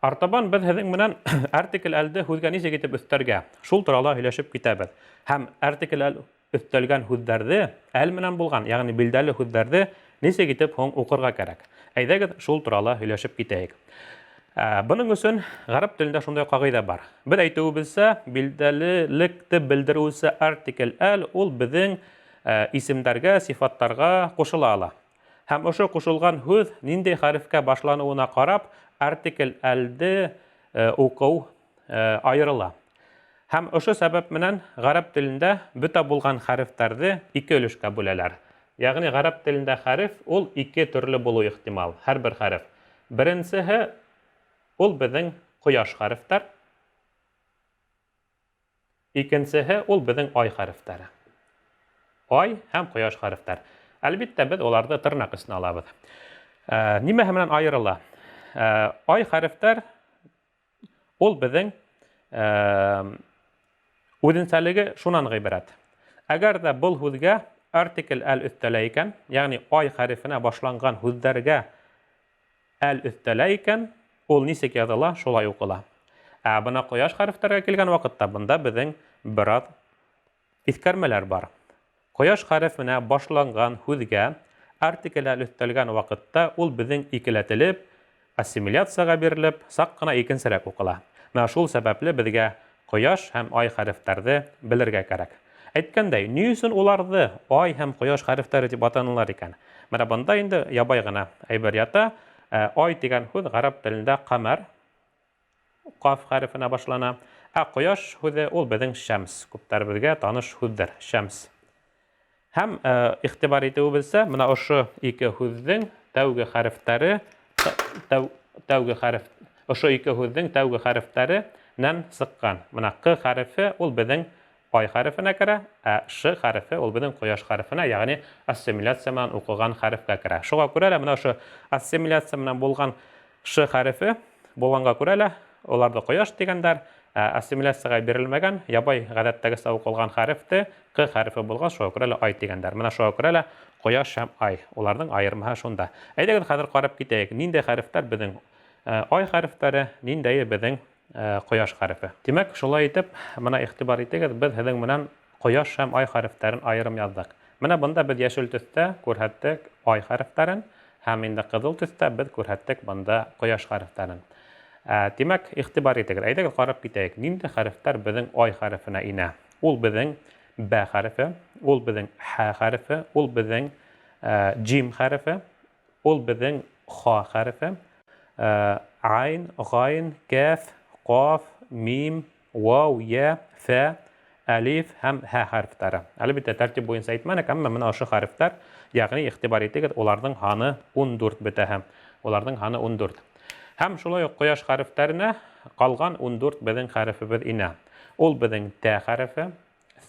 Артабан без һеҙҙең менән артикль әлде һүҙгә нисек итеп өҫтәргә, шул турала һөйләшеп китәбеҙ. Һәм артикль әл өҫтәлгән һүҙҙәрҙе, әл менән булған, ягъни билдәле һүҙҙәрҙе нисек итеп һуң уҡырға кәрәк. Әйҙәгеҙ, шул турала һөйләшеп китәйек. Бының өсөн ғәрәп телендә шундай ҡағиҙә бар. Беҙ әйтеүебеҙсә, билдәлелекте белдереүсе артикль әл ул беҙҙең исемдәргә, сифаттарға ҡушыла ала. Һәм ошо ҡушылған һүҙ ниндәй хәрефкә башланыуына ҡарап, артикль әлде уҡыу айырыла. Һәм ошо сәбәп менән ғәрәп телендә бөтә булған хәрефтәрҙе ике өлөшкә бүләләр. Яғни ғәрәп телендә хәреф ул ике төрлө булыу ихтимал, һәр бер хәреф. Беренсеһе ул беҙҙең ҡояш хәрефтәр. Икенсеһе ул беҙҙең ай хәрефтәре. Ай һәм ҡояш хәрефтәр. Әлбиттә, беҙ уларҙы тырнаҡ эсенә алабыҙ. Нимәһе менән айырыла? Ай хәрефтәр ул беҙҙең үҙенсәлеге шунан ғибәрәт. Әгәр ҙә был һүҙгә артикль әл өҫтәлә икән, яғни ай хәрефенә башланған һүҙҙәргә әл өҫтәлә икән, ул нисек яҙыла, шулай уҡыла. Бына ҡояш хәрефтәргә килгән ваҡытта бында беҙҙең бер аҙ иҫкәрмәләр бар. Ҡояш хәрефенә башланған һүҙгә артикль әл өҫтәлгән ваҡытта ул беҙҙең икеләтелеп, ассимиляцияға бирелеп, саҡ ҡына икенсерәк уҡыла. Менә шул сәбәпле беҙгә ҡояш һәм ай хәрефтәрҙе белергә кәрәк. Әйткәндәй, ни өсөн уларҙы ай һәм ҡояш хәрефтәре тип атанылар икән? Менә бында инде ябай ғына әйбер ята. Ай тигән һүҙ ғәрәп телендә ҡамәр, ҡаф хәрефенә башлана. Ҡояш һүҙе ул беҙҙең шәмс, күптәребеҙгә таныш һүҙҙер, шәмс. Һәм иғтибар итеүебеҙсә, менә ошо ике һүҙҙең тәүге хәрефтәре, ошо ике һүҙҙең тәүге хәрефтәренән сыҡҡан. Менә ҡ хәрефе ул беҙҙең ай хәрефенә керә, ш хәрефе ул беҙҙең ҡояш хәрефенә, яғни ассимиляция менән уҡыған хәрефкә керә. Шуға күрә лә менә ошо ассимиляция менән булған ш хәрефе булғанға күрә лә уларҙы ҡояш тигәндәр, ассимиляцияға бирелмәгән, ябай ғәҙәттәгесә уҡылған хәрефте ҡ хәрефе булған, шуға күрә лә ай тигәндәр. Менә шуға күрә лә ҡояш һәм ай, уларҙың айырмаһы шунда. Әйҙәгеҙ хәҙер ҡарап китәйек, ниндәй хәрефтәр беҙҙең ай хәрефтәре, ниндәйе беҙҙең ҡояш хәрефе. Тимәк, шулай итеп, менә иғтибар итегеҙ, беҙ һеҙҙең менән ҡояш һәм ай хәрефтәрен айырым яҙҙык. Менә бында беҙ йәшел төҫтә күрһәттек ай хәрефтәрен, һәм инде ҡыҙыл төҫтә беҙ күрһәттек бында ҡояш хәрефтәрен. Тимәк, иғтибар итегеҙ. Әйҙәгеҙ ҡарап китәйек, ниндәй хәрефтәр беҙҙең ай хәрефенә инә? Ул беҙҙең бә хәрефе, ул беҙҙең х хәрефе, ул беҙҙең джим хәрефе, ул беҙҙең х хәрефе, айн, ғайн, кәф, ҡаф, мим, вау, йә, фә, әлиф һәм һә хәрефтәре. Әлбиттә, тәртип буйынса әйтмәнек, әммә менә ошо хәрефтәр, яғни иғтибар итегеҙ, уларҙың һаны 14 бөтәһе. Уларҙың һаны 14. Һәм шулай уҡ ҡояш хәрефтәренә ҡалған 14 беҙҙең хәрефебеҙ инә. Ул беҙҙең тә хәрефе,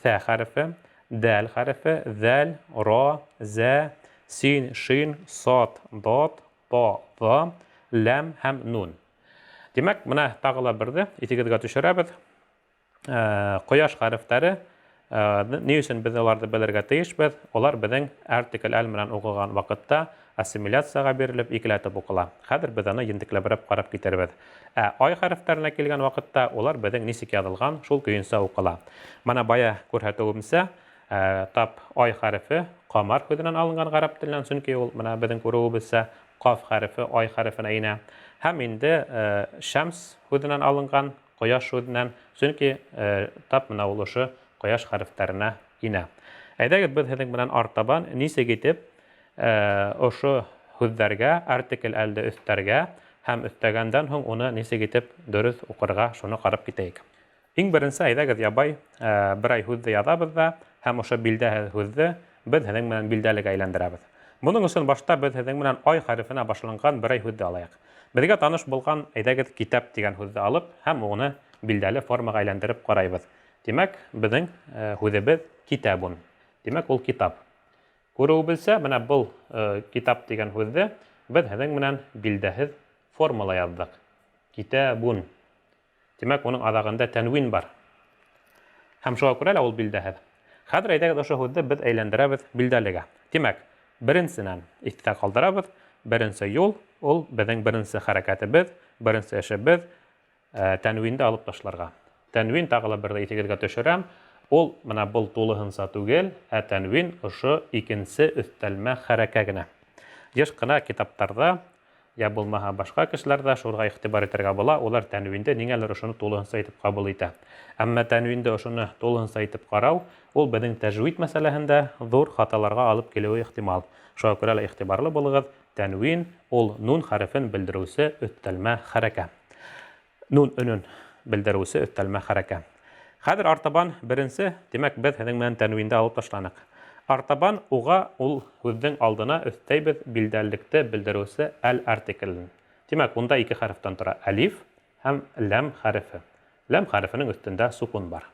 ث хәрефе, дәл хәрефе, ذәл, ра, зә, син, шин, сад, дад, та, ҙа, ләм һәм нун. Тимәк, менә тағы ла берҙе иҫегеҙгә төшөрәбеҙ. Ҡояш хәрефтәре, ни өсөн беҙ уларҙы белергә тейешбеҙ? Улар беҙҙең артикль әл менән уҡыған ваҡытта ассимиляцияға бирелеп, икеләтеп уҡыла. Хәҙер беҙ аны ентекләберәп ҡарап китербеҙ. Ай хәрефтәренә килгән ваҡытта улар беҙҙең нисек яҙылған, шул көйөнсә уҡыла. Менә бая күрһәтеүемсә, тап ай хәрефе ҡамар һүҙенән алынған ғәрәп теленән, сөнки ул менә беҙҙең күреүебеҙсә ҡаф хәрефе ай хәрефенә инә. Һәм инде шәмс һүҙенән алынған, ҡояш һүҙенән, сөнки тап менә ул ошо ҡояш хәрефтәренә инә. Әйҙәгеҙ беҙ һеҙҙең менән артабан нисек итеп ошо һүҙҙәргә, артикль әлде өҫтәргә һәм өҫтәгәндән һуң уны нисек итеп дөрөҫ уҡырға, шуны ҡарап китәйек. Иң беренсе, әйҙәгеҙ ябай берәй һүҙҙе яҙабыҙ ҙа, һәм ошо билдәһеҙ һүҙҙе беҙ һеҙҙең менән билдәлегә әйләндерәбеҙ. Бының өсөн башта беҙ һеҙҙең менән ай хәрефенә башланған берәй һүҙҙе алайыҡ. Беҙгә таныш булған, әйҙәгеҙ китап тигән һүҙҙе алып, һәм уны билдәле формаға әйләндереп ҡарайбыҙ. Тимәк, беҙҙең һүҙебеҙ китабун. Тимәк, ул китап. Күреүебеҙсә, менә был китап тигән һүҙҙе беҙ һеҙҙең менән билдәһеҙ формала яҙҙык. Китабун. Тимәк, уның аҙағында тәнвин бар. Һәм шуға күрә лә ул билдәһеҙ. Хәҙер әйҙәгеҙ ошо һүҙҙе беҙ әйләндерәбеҙ билдәлегә. Тимәк, беренсенән иҫтә ҡалдырабыҙ. Беренсе юл, ул беҙҙең беренсе хәрәкәтебеҙ, Беренче эшебез тәнвинде алып ташларга. Тәнвин тагыла бердә итегезгә төшерәм. Ул менә был тулыһынса түгел, тәнвин ошо икенче өстәлмә хәрәкә генә. Еш кына китаптарда я булмаһа башка кешеләрдә шурга игътибар итәргә була, улар тәнвинде ниңәлер ошоны тулыһынса итеп кабул итә. Әмма тәнвинде ошоны тулыһынса итеп карау, ул безнең тәҗвид мәсьәләһендә зур хаталарга алып килүе ихтимал. Шуңа күрә игътибарлы булыгыз, тәнвин ул нун хәрефен белдерүче өстәлмә хәрәкә. Нун өнен белдерүче өстәлмә хәрәкә. Хәзер артабан беренче, димәк, без һезнең менән тәнвинде алып ташланык. Артабан уга ул һүзнең алдына өстәйбез билдәллекте белдерүче әл-артиклен. Димәк, унда ике хәрефтән тора: алиф һәм лам хәрефе. Лам хәрефенең өстендә сукун бар.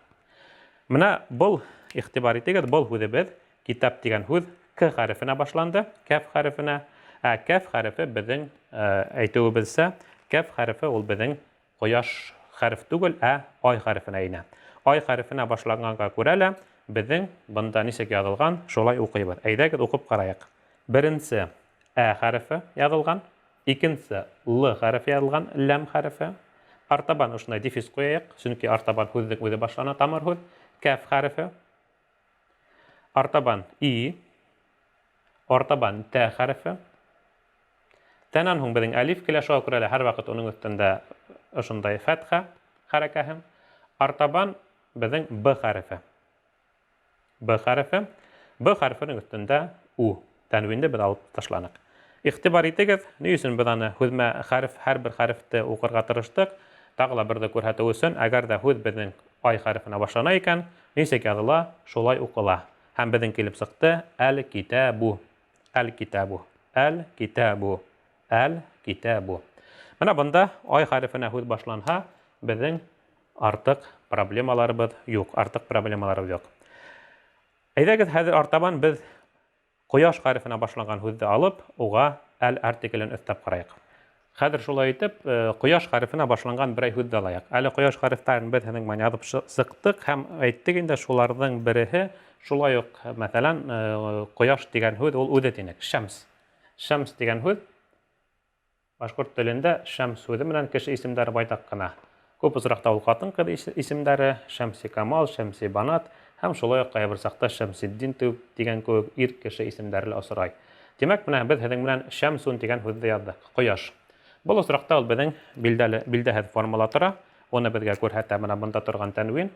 Менә был игътибар итегез, был һүзебез китап дигән һүз к хәрефенә башланды, каф хәрефенә. Каф хәрефе безнең әйтүебезсә, каф хәрефе ул безнең кояш хәреф түгел, ай хәрефенә инә. Ай хәрефенә башлаганга күрә лә безнең бында ничек язылган, шулай укыйбыз. Әйдәгез укып караек. Беренче хәрефе язылган, икенче л хәрефе язылган, лам хәрефе. Артабан ушундай дефис куяйык, чөнки артабан һүзнең үзе башлана, тамыр һүз. Каф хәрефе. Артабан и. Артабан т хәрефе. Тәнән һуң безнең алиф килә, шуңа күрә лә һәр вакыт уның өстендә ошондай фатха хәрәкәһе. Артабан безнең б хәрефе. Б хәрефе. Б хәрефенең өстендә у. Тәнвинде без алып ташланык. Игътибар итегез, ни өчен без аны һүзмә хәреф, һәрбер хәрефте укырга тырыштык. Тагыла бердә күрһәтү өчен, әгәр дә һүз безнең ай хәрефенә башлана икән, ничек языла, шулай укыла. Һәм безнең килеп сыкты әл-китабу. Әл-китабу. Әл-китабу. Әл-китабу. Менә бында ай хәрефенә һүз башланһа, безнең артык проблемаларыбыз юк. Артык проблемаларыбыз юк. Әйдәгез, хәзер артабан без кояш хәрефенә башланган һүзне алып, уга әл-артиклен өстәп караек. Хәзер шулай итеп, кояш хәрефенә башланган берәй һүзне алайык. Әле кояш хәрефләрен без һезнең менә язып сыктык һәм әйттек инде, шуларның береһе шулай ук, мәсәлән, кояш дигән һүз ул үзе тинек, шәмс. Шәмс дигән һүз башкорт телендә шәмс һүзе менән кеше исемдәре байтак кына. Күп осракта ул хатын-кыз исемдәре, Шәмси Камал, Шәмси Банат һәм шулай ук кайбер сакта Шәмсиддин дигән кебек ир кеше исемдәре осрай. Димәк, менә без һезнең менән шәмсун дигән һүзне яздык, кояш. Бұл осракта ул безнең билдәһез формула тора. Оны безгә күрһәтә менә бында торган тәнвин.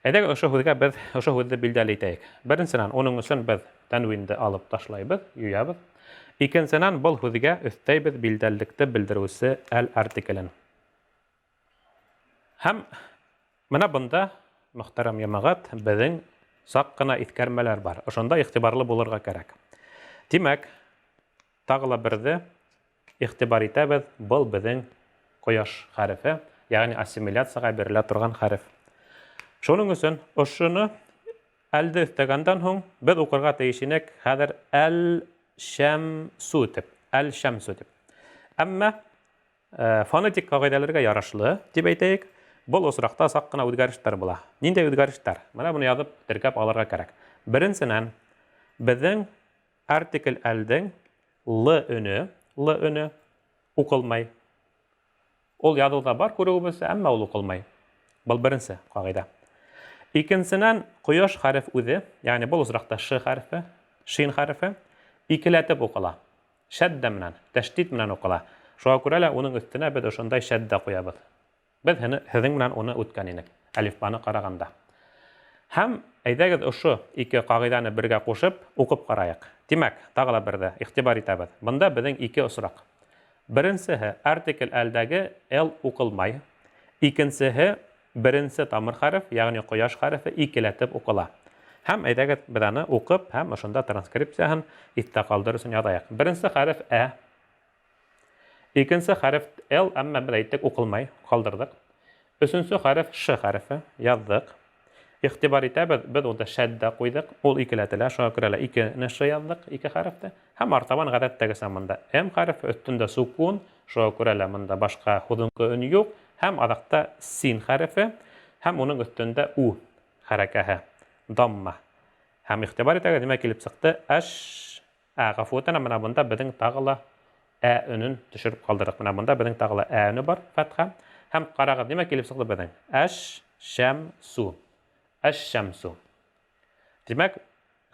Әйдәгез ошо һүзгә без ошо һүзне билдәле итәйек. Беренчедән, уның өчен без тәнвинде алып ташлайбыз, юябыз. Икенчедән, бұл һүзгә өстәйбез билдәллекте белдерүче әл-артиклен. Һәм менә бында, мөхтәрәм җәмәгать, безнең сак кына искәрмәләр бар. Ошонда игътибарлы булырга кирәк. Димәк, тагыла берде игътибар итәбез, был безнең кояш хәрефе, ягъни ассимиляцияга бирелә торган хәреф. Шуның өчен ошоны әлде өстәгәндән һуң без укырга тиешинек хәзер әл-шәмсу дип, әл-шәмсу дип. Әмма фонетик кагыйдәләргә ярашлы дип әйтәйек, бұл осракта сак кына үзгәрештәр була. Нинди үзгәрештәр? Менә буны язып теркәп алырга кирәк. Беренчедән, безнең артикл әлдең л өне укылмай. Ул язылда бар күрүебез, әмма ул укылмай. Бұл беренче кагыйда. Икенчедән, кояш хәреф үзе, ягъни бұл осракта ш хәрефе, шин хәрефе икеләтеп укыла. Шәддә менән, тәшдид менән укыла. Шуңа күрә лә уның өстенә без ошондай шәддә куябыз. Без һезнең менән уны үткән инек, әлифбаны караганда. Һәм әйдәгез ошо ике кагыйданы бергә кушып, укып караек. Димәк, тагыла бердә игътибар итәбез. Бында безнең ике осрак. Беренчеһе артикл әлдәге л укылмай. Икенчеһе беренче тамыр хәреф, ягъни кояш хәрефе икеләтеп укыла. Һәм әйдәгез без аны укып, һәм ошонда транскрипцияһын истә калдырыр өчен язайык. Беренче хәреф Икенче хәреф л, әмма без әйттек укылмай, калдырдык. Өченче хәреф ш хәрефе, яздык. Игътибар итәбез, без унда шәддә куйдык. Ул икеләтелә, шуңа күрә лә икене ш яздык, ике хәрефте. Һәм артабан гадәттәге заманда м хәрефе өстендә сукун, шуңа күрә лә монда башка худынкы өн юк. Һәм адакта син хәрефе, һәм уның өстендә у хәрәкәһе, дамма. Һәм игътибар итәгез, нимә килеп сыкты? Гафуәтән, менә бunda безнең тагыла önün düşürüp kaldırdık. Менә монда безнең тагыла өне бар, фатха. Һәм карагыз, нимә килеп сыгды безнең? Әш-шәмсу. Әш-шәмсу. Димәк,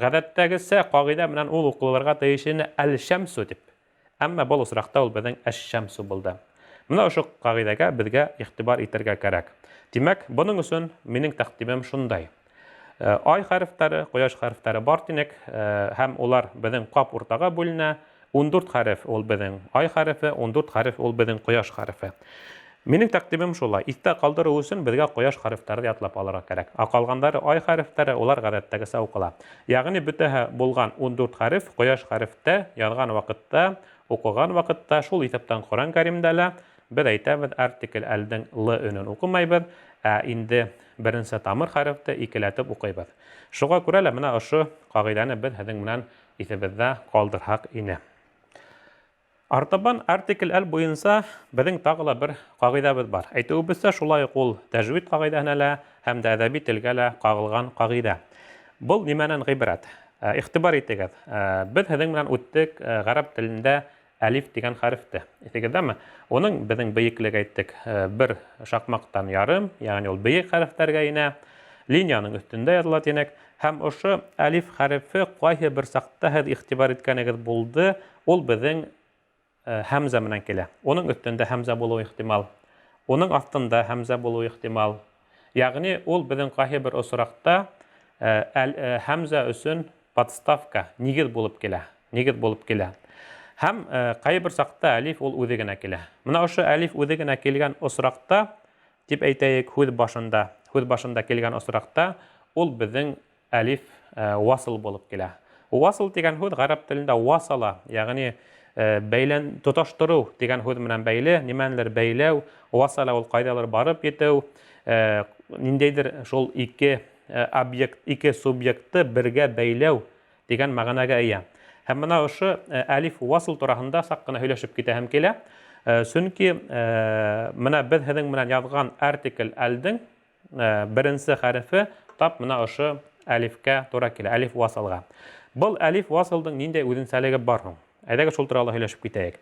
гадәттәгесә кагыйдә менән ул укылырга тиешене әл-шәмсу дип. Әмма бу осракта ул безнең әш-шәмсу булды. Менә ошо кагыйдәгә безгә игътибар итәргә кирәк. Димәк, буның өчен минең тәкъдимем шундай. Ай хәрефтәре, кояш хәрефтәре бар динек, һәм улар безнең кап уртага бүленә. 14 хәреф ул безнең ай хәрефе, 14 хәреф ул безнең кояш хәрефе. Минең тәкъдимем шулай. Истә калдыру өчен безгә кояш хәрефтәре ятлап алырга кирәк. Калгандары ай хәрефтәре, улар гадәттәгесә укыла. Ягъни бөтәһе булган 14 хәреф кояш хәрефтә язган вакытта, укыган вакытта шул исәптән Коръән Кәримдә лә без әйтәбез артикль әлдән л өнен укымайбыз, инде беренче тамыр хәрефте икеләтеп укыйбыз. Шуңа күрә лә менә ошо кагыйдәне без һезнең белән исебездә калдырһак ине. Артабан артикль әл буенча безнең тагыла бер кагыйдәбез бар. Әйтүебезчә, шулай ук ул тәҗвид кагыйдәһенә лә һәм дә әдәби телгә лә кагылган кагыйдә. Бу нимәнән гыйбарәт? Игътибар итегез. Без һезнең белән үттек гарәп телендә әлиф дигән хәрефте. Исегездәме? Оның безнең бейеклек әйттек, бер шакмактан ярым, ягъни ул бейек хәрефтәргә инә, линияның өстендә языла динек. Һәм ошо әлиф хәрефе кайһы бер сакта һез игътибар иткәнегез булды, ул безнең Хәмзә менән килә. Оның өстендә Хәмзә булуы ихтимал. Оның астында Хәмзә булуы ихтимал. Ягъни ул безнең кайһы бер осракта Хәмзә өчен подставка, нигез булып килә. Нигез булып килә. Һәм кайһы бер сакта әлиф ул үзе генә килә. Менә ошо әлиф үзе генә килгән осракта, дип әйтәйек, һүз башында килгән осракта, ул безнең әлиф васл булып килә. Васл дигән һүз гарәп телендә васала, ягъни бәйлән тоташтыру дигән һүз менән бәйле, нимәнлер бәйләү, васала ул кайдалыр барып җитү, ниндәйдер шул ике объект, ике субъектты бергә бәйләү дигән мәгънәгә ия. Һәм менә ошо әлиф васл тураһында сак кына һөйләшеп китәһем килә. Чөнки менә без һезнең белән язган артикль әлдең беренче хәрефе тап менә ошо әлифкә туры килә, әлиф васлга. Бу әлиф васлдың ниндәй үзенчәлеге бар һуң? Әйдәгез шул турында һөйләшеп китәйек.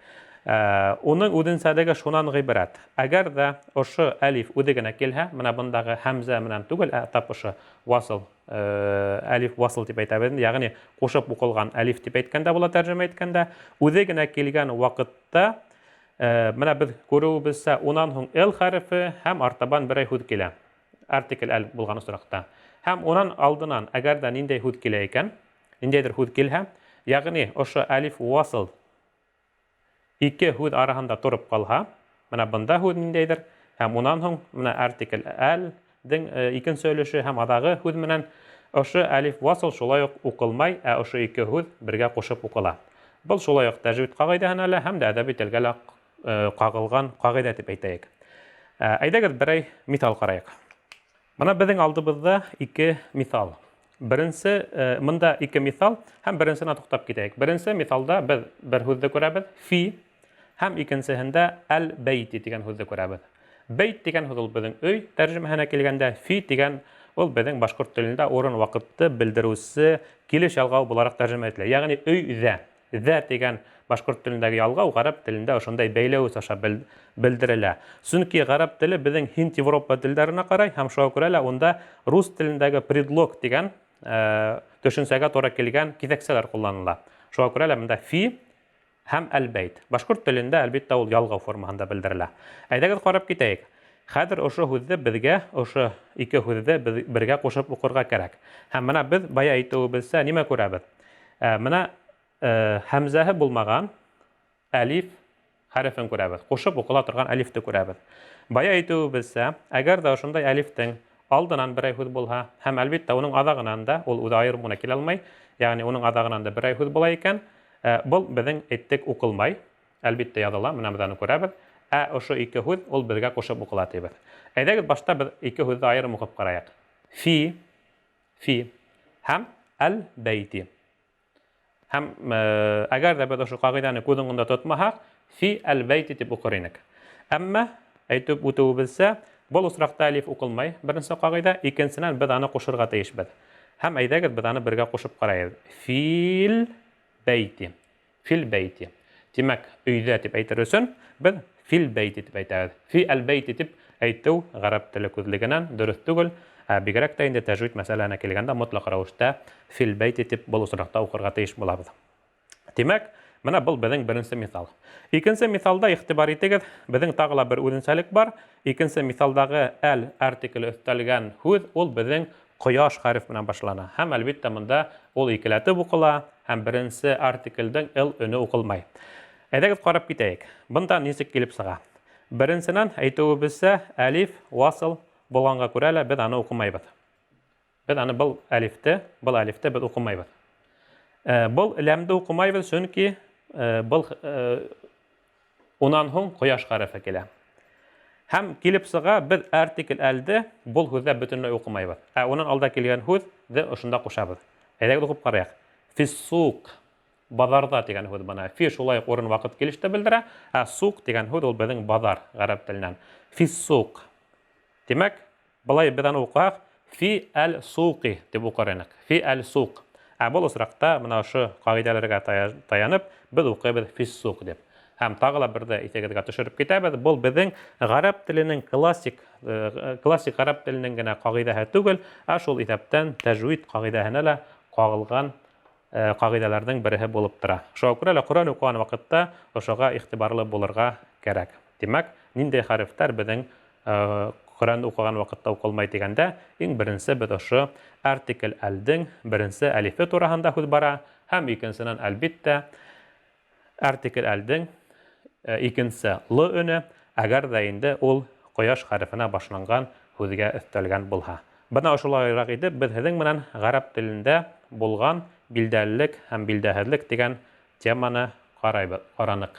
Уның үзенчәлеге шунан гыйбарәт. Әгәр дә ошо әлиф үзе генә килһә, менә бундагы Хәмзә менән түгел, тап ошо васл, әлиф васл дип әйтәбез, ягъни кушып укылган әлиф дип әйткәндә була, тәрҗемә әйткәндә, үзе генә килгән вакытта, менә без күрүебезчә, унан һуң л хәрефе һәм артабан берәй һүз килә. Артикль әл булган осракта. Һәм унан алдынан, әгәр дә ниндәй һүз килә икән, ниндәйдер һүз килһә, ягъни ошо әлиф васл ике һүз араһында торып калһа, менә бында һүз ниндәйдер, һәм унан һуң менә артикль әлдең икенче өлеше һәм адагы һүз менән ошо әлиф васл шулай ук укылмай, ошо ике һүз бергә кушып укыла. Бу шулай ук тәҗвид кагыйдәһенә лә һәм дә әдәби телгә лә кагылган кагыйдә дип әйтәйек. Әйдәгез берәй мисал карайык. Менә безнең алдыбызда ике мисал. Беренче, монда ике мисал һәм беренчесенә туктап китәйек. Беренче мисалда без бер һүзне күрәбез, фи, һәм икенчесендә әл-бәйт дигән һүзне күрәбез. Бәйт дигән һүз ул безнең өй тәрҗемәһенә килгәндә, фи дигән ул безнең башкорт телендә урын вакытты белдерүче килеш ялгау буларак тәрҗемә ителә. Ягъни өйдә. Зә дигән башкорт телендәге ялгау гарәп телендә ошондай бәйләү аша белдерелә. Чөнки гарәп теле безнең Һинд Европа телләренә карай һәм шуңа күрә лә унда рус телендәге предлог дигән төшенчәгә туры килгән кисәкчәләр кулланыла. Шуңа күрә лә монда фи һәм әл-бәйт. Башкорт телендә әлбәттә ул ялгау формаһында белдерелә. Әйдәгез карап китәйек. Хәзер ошо һүзне безгә, ошо ике һүзне бергә кушып укырга кирәк. Һәм менә без бая әйтүебезчә нимә күрәбез? Менә Хәмзәһе булмаган әлиф хәрефен күрәбез. Кушып укыла торган әлифте күрәбез. Бая әйтүебезчә, әгәр дә ошондай әлифтең алдынан берәй һүз булһа, һәм әлбәттә уның адагынан да ул үзе аерымына килә алмай, ягъни уның адагынан да берәй һүз була икән, бу безнең әйттек укылмай, әлбәттә языла, менә без аны күрәбез. Ошо ике һүз ул бергә кушып укыла дибез. Әйдәгез башта без ике һүзне аерым укып караек. Фи һәм әл-бәйти. Һәм әгәр дә без ошо кагыйдәне күз уңында тотмаһак, фи әл-бәйти дип укыр инек. Әмма әйтеп үтүебезчә, бу осракта әлиф укылмай, беренче кагыйдә, икенчесеннән без аны кушырга тиешбез. Һәм әйдәгез без аны бергә кушып карайбыз. Фил бәйти. Тимәк, өйдә дип әйтер өчен без фил бейти дип әйтәбез. Фи әл-бейти дип әйтү гарәп теле күзлегеннән дөрес түгел. Бигрәк тә инде тәҗвид мәсьәләсенә килгәндә мотлак рәвештә фил бейти дип бу очракта укырга тиеш булабыз. Тимәк, менә бу безнең беренче мисал. Икенче мисалда игътибар итегез, безнең тагыла бер үзенчәлек бар. Икенче мисалдагы әл артикле өстәлгән һүз ул безнең кояш хәреф белән башлана. Һәм әлбәттә монда ул икеләтеп укыла, һәм беренче артикльдән ил өне укылмай. Әйдәгез карап китәйек. Бунда ничек килеп сыга? Беренчедән әйтүебезчә, алиф васл булганга күрә лә без аны укымайбыз. Без аны бул алифте без укымайбыз. Бул ләмде укымайбыз, чөнки бул унан һуң кояш хәрефе килә. Һәм килеп сыга без артикль әлде бул һүздә бөтенләй укымайбыз. Унан алда килгән һүзне ошында кушабыз. Әйдәгез укып карыйк. Фиссук базарда дигән һүз бана. Фи шулай урын вакыт килеште белдерә, сук дигән һүз ул безнең базар гарәп теленнән. Фиссук. Димәк, булай без аны укыйк. Фи әл-суқи дип укырыйк. Фи әл-сук. Бул очракта менә ошо кагыйдәләргә таянып без укыйбыз фиссук дип. Һәм тагыла бердә итегезгә төшереп китәбез. Бул безнең гарәп теленең классик гарәп теленең генә кагыйдәһе түгел, шул исәптән тәҗвид кагыйдәһенә лә кагылган кагыйдәләрнең бере булып тора. Шуңа күрә лә Коръән укыган вакытта ошога игътибарлы булырга кирәк. Димәк, нинди хәрефләр безнең Коръән укыган вакытта укылмай дигәндә, иң беренче без ошо артикль әлдең беренче алифе тураһында һүз бара, һәм икенчедән әлбәттә артикль әлдең икенче л өне, әгәр дә инде ул кояш хәрефенә башланган һүзгә өстәлгән булһа. Бына ошолайрак итеп без һезнең менән гарәп телендә булган билдәлелек һәм билдәһезлек дигән теманы каранык.